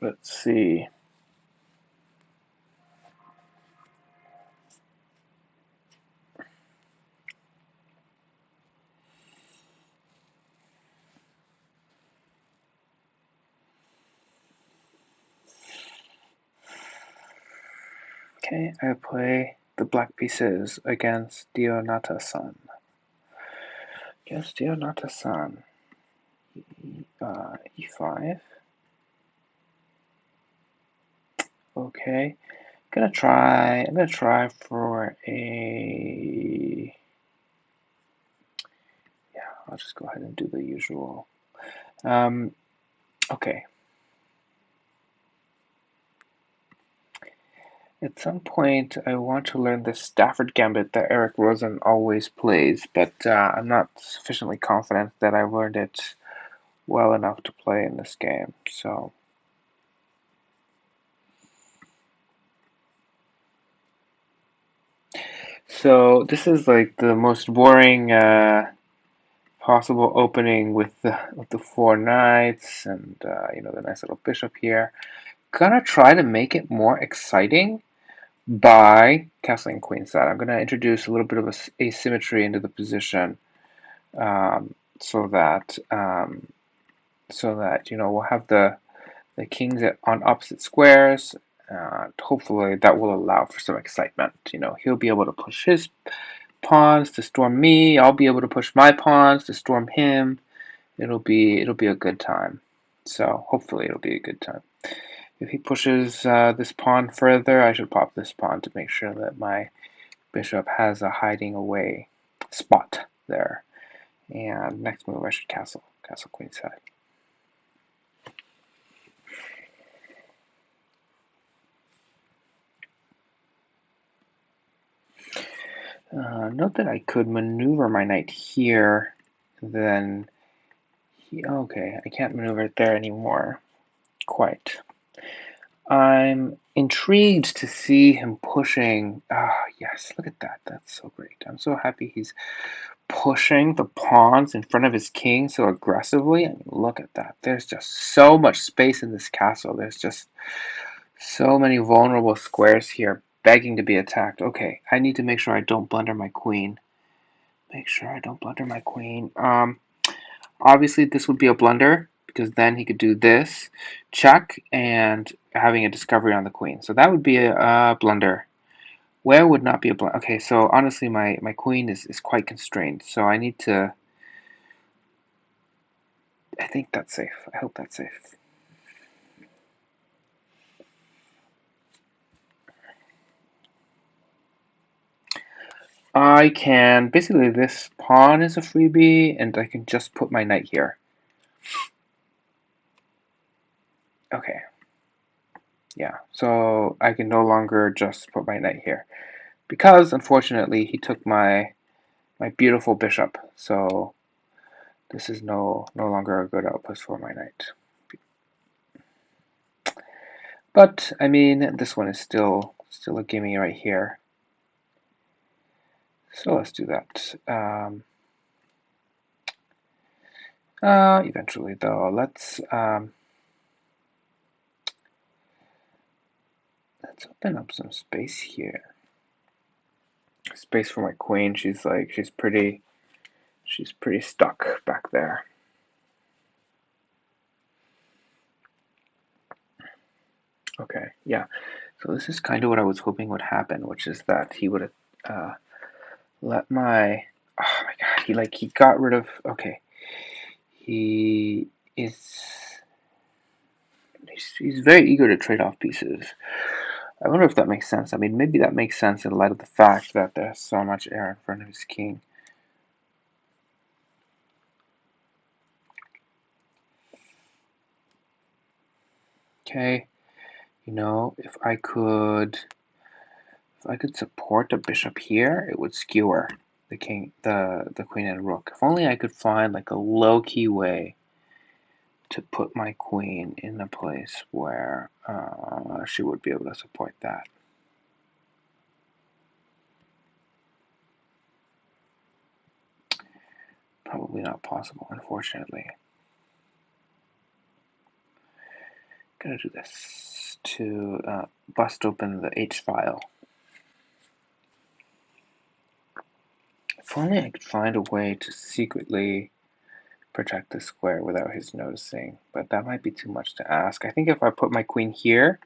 Let's see. Okay, I play the black pieces against Dionata-san. Against Dionata-san. E5. Okay. I'm gonna try for a, yeah, I'll just go ahead and do the usual. Okay. At some point, I want to learn the Stafford Gambit that Eric Rosen always plays, but I'm not sufficiently confident that I've learned it well enough to play in this game. So this is like the most boring possible opening with the four knights and the nice little bishop here. Gonna try to make it more exciting by castling queenside. I'm gonna introduce a little bit of asymmetry into the position, um, so that we'll have the kings on opposite squares. Hopefully that will allow for some excitement. He'll be able to push his pawns to storm me. I'll be able to push my pawns to storm him. It'll be a good time. So hopefully it'll be a good time. If he pushes this pawn further, I should pop this pawn to make sure that my bishop has a hiding away spot there. And next move, I should castle queenside. Note that I could maneuver my knight here, then okay, I can't maneuver it there anymore. Quite. I'm intrigued to see him pushing. Ah, yes, look at that. That's so great. I'm so happy he's pushing the pawns in front of his king so aggressively. I mean, look at that. There's just so much space in this castle. There's just so many vulnerable squares here begging to be attacked. Okay, I need to make sure I don't blunder my queen. Make sure I don't blunder my queen. Obviously, this would be a blunder because then he could do this, check, and having a discovery on the queen. So that would be a blunder. Where would not be a blunder? Okay, so honestly, my queen is quite constrained. So I need to. I think that's safe. I hope that's safe. I can basically this pawn is a freebie, and I can just put my knight here. Okay. Yeah, so I can no longer just put my knight here because unfortunately he took my beautiful bishop. So this is no longer a good outpost for my knight. But I mean, this one is still a gimme right here. So let's do that. Eventually, though, let's open up some space here. Space for my queen. She's pretty stuck back there. Okay, yeah. So this is kind of what I was hoping would happen, which is that he would uh, let my. Oh my god! He got rid of. Okay, he is. He's very eager to trade off pieces. I wonder if that makes sense. I mean, maybe that makes sense in light of the fact that there's so much air in front of his king. Okay, if I could support a bishop here, it would skewer the king, the queen and rook. If only I could find like a low-key way to put my queen in a place where she would be able to support that. Probably not possible, unfortunately. I'm gonna do this to bust open the H file. If only I could find a way to secretly protect the square without his noticing, but that might be too much to ask. I think if I put my queen here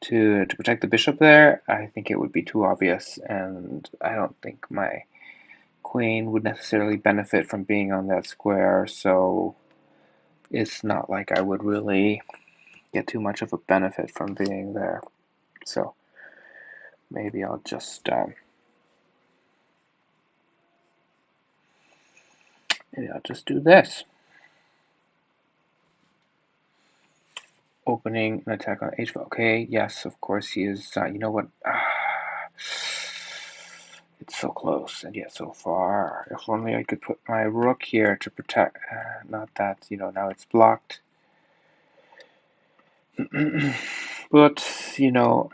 to protect the bishop there, I think it would be too obvious, and I don't think my queen would necessarily benefit from being on that square, so it's not like I would really get too much of a benefit from being there. So maybe I'll just do this. Opening an attack on H. Okay, yes, of course he is. You know what? It's so close and yet so far. If only I could put my rook here to protect. Not that, now it's blocked. But,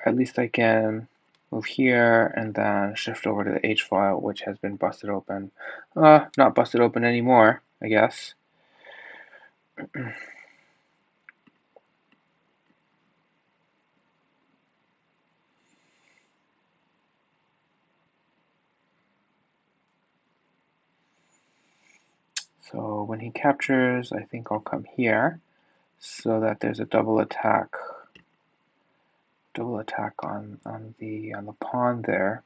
at least I can move here and then shift over to the H file, which has been busted open. Not busted open anymore, I guess. So when he captures, I think I'll come here so that there's a double attack on the pawn there.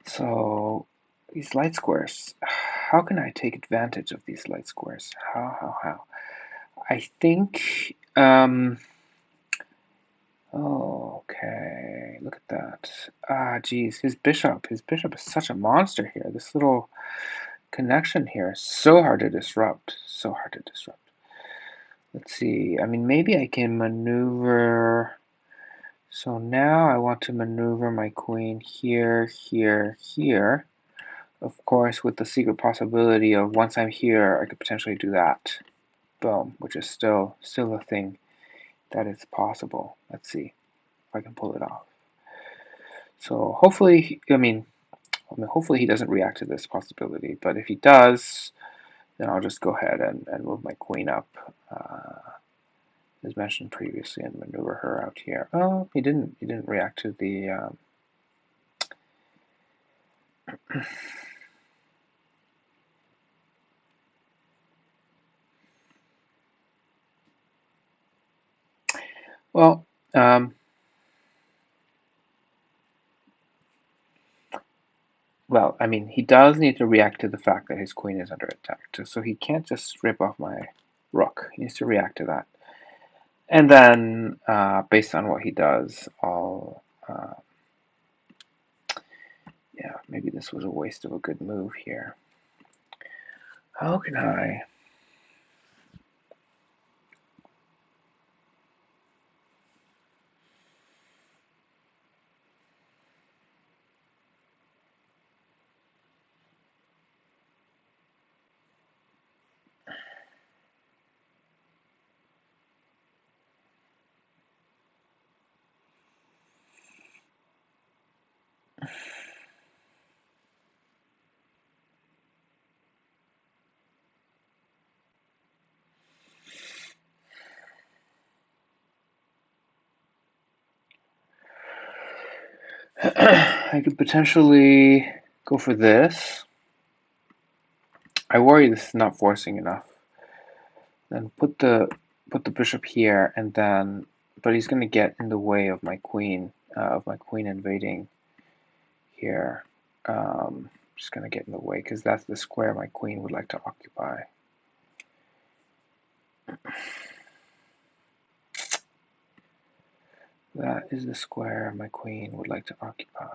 So these light squares, how can I take advantage of these light squares? How? I think, okay, look at that. Geez, his bishop is such a monster here. This little connection here is so hard to disrupt, Let's see, I mean, maybe I can maneuver. So now I want to maneuver my queen here, here, here. Of course, with the secret possibility of once I'm here, I could potentially do that. Boom, which is still a thing that is possible. Let's see if I can pull it off. So hopefully, hopefully he doesn't react to this possibility. But if he does, then I'll just go ahead and move my queen up, as mentioned previously, and maneuver her out here. Oh, he didn't react to the. Well, well, I mean, he does need to react to the fact that his queen is under attack, so he can't just rip off my rook. He needs to react to that. And then, based on what he does, I'll, yeah, maybe this was a waste of a good move here. How can I? I could potentially go for this. I worry this is not forcing enough. Then put the bishop here, and then, but he's going to get in the way of my queen, invading here. Just going to get in the way because that's the square my queen would like to occupy. That is the square my queen would like to occupy.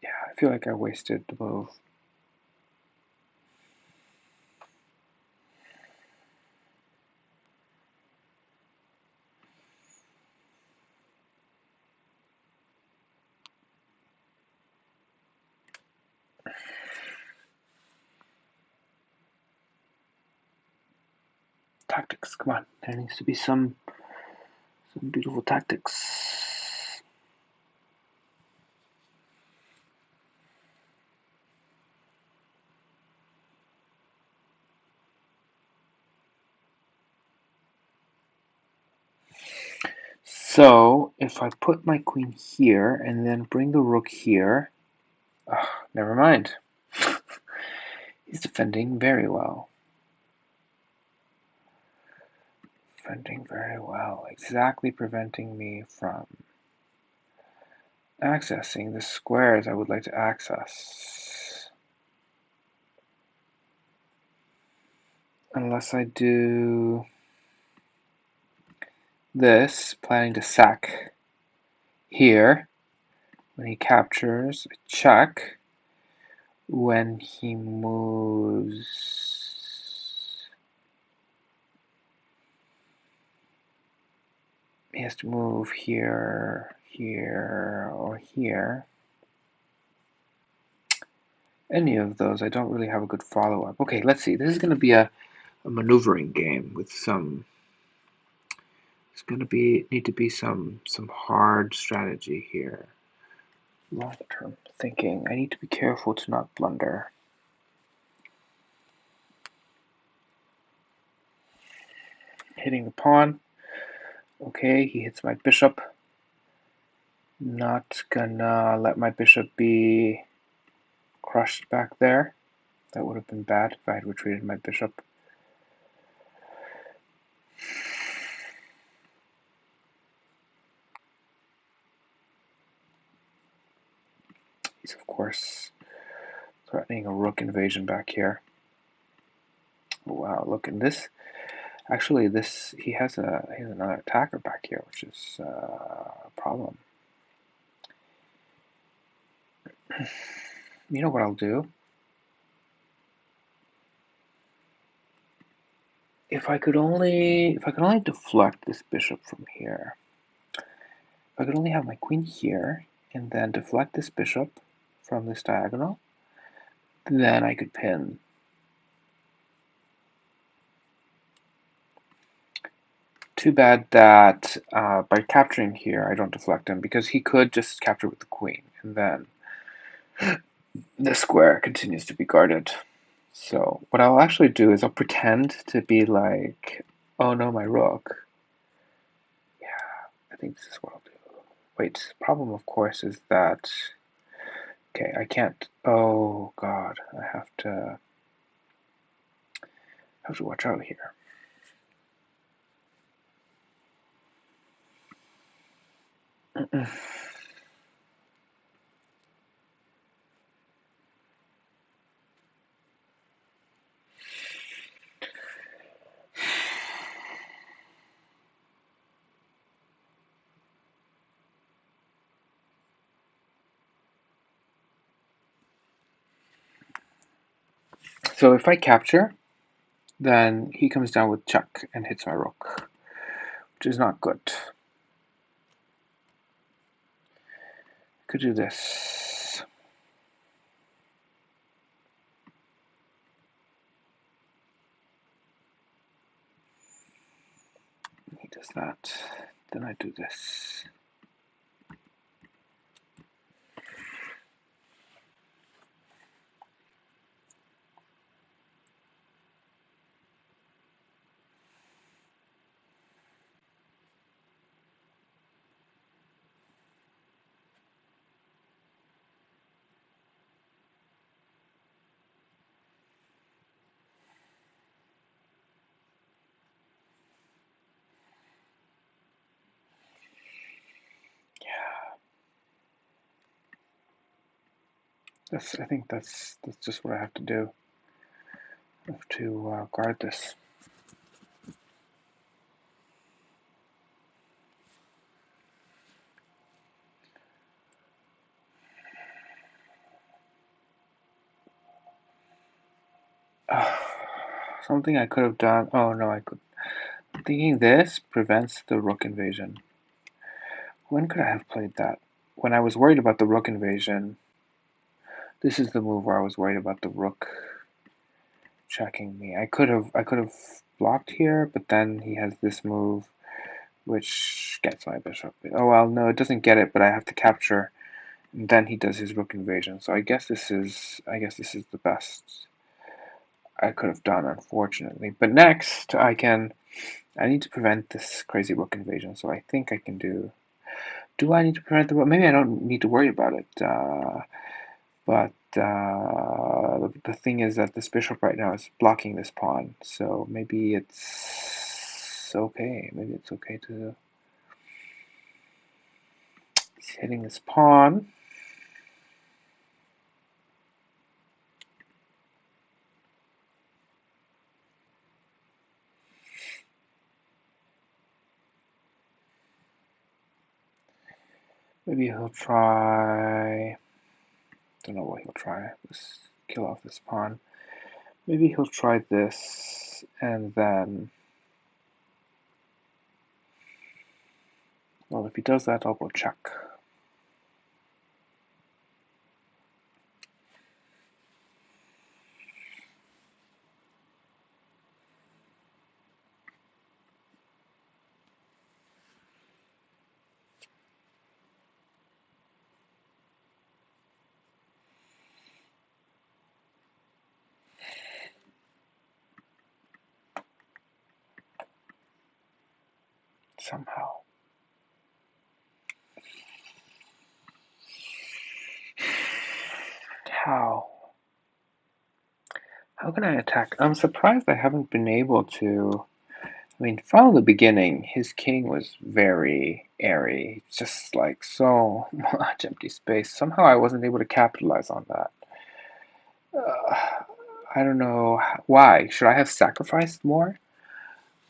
Yeah, I feel like I wasted the move. Tactics, come on. There needs to be some beautiful tactics. So if I put my queen here and then bring the rook here, never mind. He's defending very well. Defending very well, exactly preventing me from accessing the squares I would like to access. Unless I do this, planning to sack here. When he captures, I check. When he moves, he has to move here, here, or here. Any of those, I don't really have a good follow-up. Okay, let's see. This is going to be a maneuvering game with some. It's going to need to be some hard strategy here. Long-term thinking. I need to be careful to not blunder. Hitting the pawn. Okay, he hits my bishop. Not gonna let my bishop be crushed back there. That would have been bad if I had retreated my bishop. He's of course threatening a rook invasion back here. Wow, look at this. Actually, he has another attacker back here, which is a problem. You know what I'll do? If I could only deflect this bishop from here. If I could only have my queen here and then deflect this bishop from this diagonal, then I could pin. Too bad that by capturing here, I don't deflect him, because he could just capture with the queen, and then the square continues to be guarded. So what I'll actually do is I'll pretend to be like, oh no, my rook. Yeah, I think this is what I'll do. Wait, the problem of course is that, okay, I can't, oh god, I have to watch out here. So if I capture, then he comes down with check and hits my rook, which is not good. Could do this. He does that. Then I do this. I think that's just what I have to do. I have to guard this. Something I could have done. Oh no, I could. I'm thinking this prevents the rook invasion. When could I have played that? When I was worried about the rook invasion. This is the move where I was worried about the rook checking me. I could have blocked here, but then he has this move which gets my bishop. Oh well, no, it doesn't get it, but I have to capture, and then he does his rook invasion. So I guess this is the best I could have done, unfortunately. But next I can I need to prevent this crazy rook invasion, so I think I can do... Do I need to prevent the rook? Maybe I don't need to worry about it. But the thing is that this bishop right now is blocking this pawn, so maybe it's okay. Maybe it's okay to... He's hitting this pawn. Maybe he'll try... Don't know what he'll try. Let's kill off this pawn. Maybe he'll try this, and then... Well, if he does that, I'll go check. Somehow. How? How can I attack? I'm surprised I haven't been able to... I mean, from the beginning, his king was very airy, just like so much empty space. Somehow I wasn't able to capitalize on that. I don't know why. Should I have sacrificed more?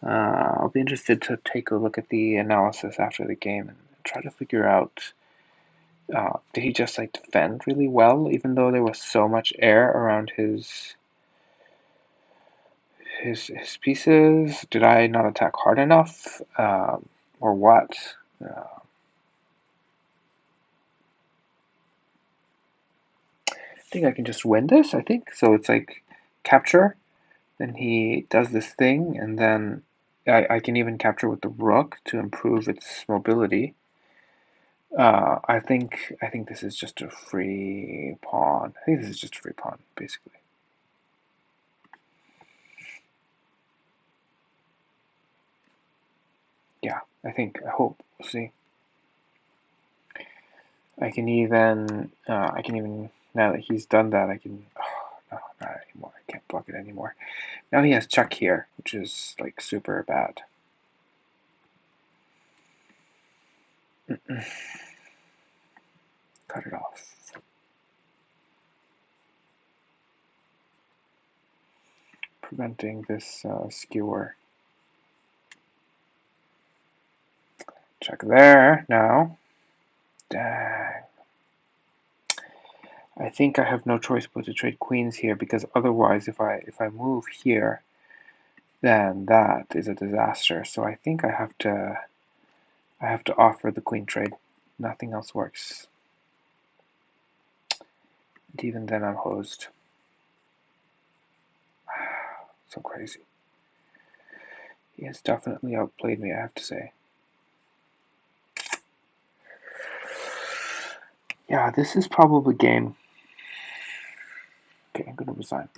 I'll be interested to take a look at the analysis after the game and try to figure out, did he just like defend really well, even though there was so much air around his pieces? Did I not attack hard enough, or what? I think I can just win this. I think so. It's like capture. Then he does this thing, and then I can even capture with the rook to improve its mobility. I think this is just a free pawn. I think this is just a free pawn, basically. Yeah, I hope. We'll see. I can even, now that he's done that, I can, oh, no, not anymore. I can't block it anymore. Now he has check here, which is like super bad. Cut it off. Preventing this skewer. Check there now. Dang. I think I have no choice but to trade queens here, because otherwise if I move here, then that is a disaster. So I think I have to offer the queen trade. Nothing else works. And even then I'm hosed. So crazy. He has definitely outplayed me, I have to say. Yeah, this is probably game. Okay, I'm gonna resign.